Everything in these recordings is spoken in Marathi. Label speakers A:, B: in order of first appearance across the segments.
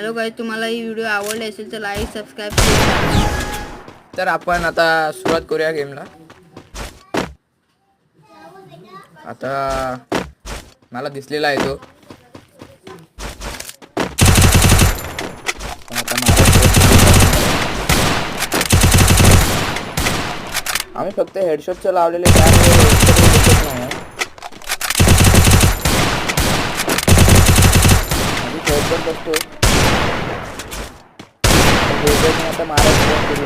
A: हॅलो गाईज, तुम्हाला ही व्हिडिओ आवडली असेल तर लाईक सबस्क्राईब करा.
B: तर आपण आता सुरुवात करूया गेमला. आता मला दिसलेला आहे तो. आम्ही फक्त हेडशॉटचं लावलेले त्यामुळे बसतो. आता मारा सुरुवात करू.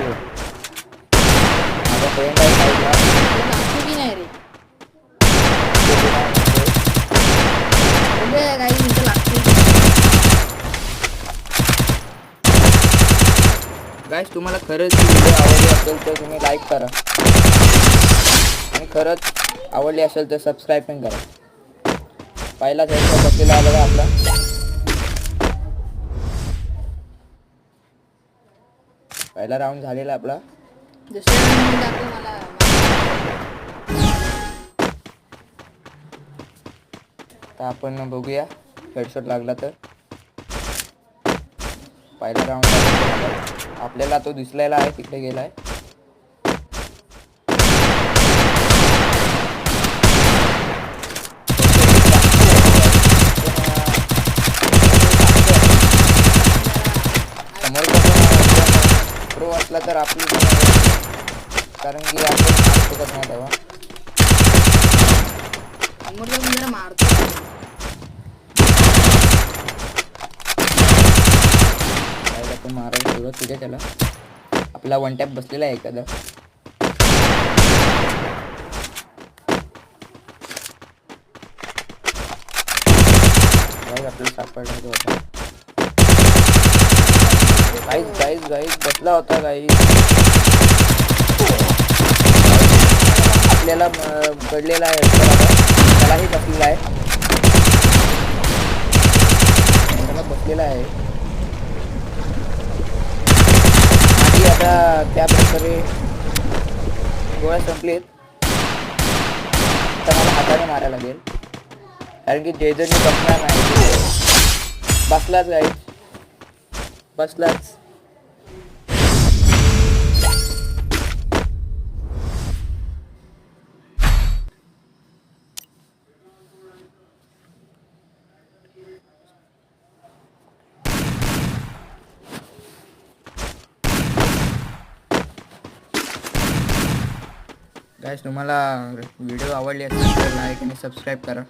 B: माझा फ्रेंड आहे साईडला.
A: लागतो की नाही रे? बघूया काही मिनिटं लागतील.
B: गाईस, तुम्हाला खरंच व्हिडिओ आवडली असेल तर तुम्ही लाईक करा आणि खरंच आवडली असेल तर सबस्क्राईब पण करा. पहिला हेडशॉट बसलेला आहे बघा आपला. पहिला राऊंड झालेला आपला. तर आपण बघूया हेडशॉट लागला तर. पहिला राऊंड आपल्याला तो दिसलेला आहे, तिकडे गेलाय. प्रो असला तर आपली, कारण की आपण शकत नाही तेव्हा.
A: मारतो.
B: आपण मारायला सुरुवात केली त्याला. आपला वन टॅप बसलेला आहे एखादा. आपल्याला सापडला होता. गाईज बसला होता गाईज. आपल्याला पडलेला आहे, त्यालाही बसलेला आहे. त्याला बसलेला आहे. माझी आता त्या प्रकारे गोळ्या संपलेत. तर मला हाताने मारायला लागेल, कारण की जेजरनी बसणार नाही. बसलाच गाईज, बसलाच. गाईस, तुम्हाला व्हिडिओ आवडली असेल तर लाईक आणि सबस्क्राईब करा.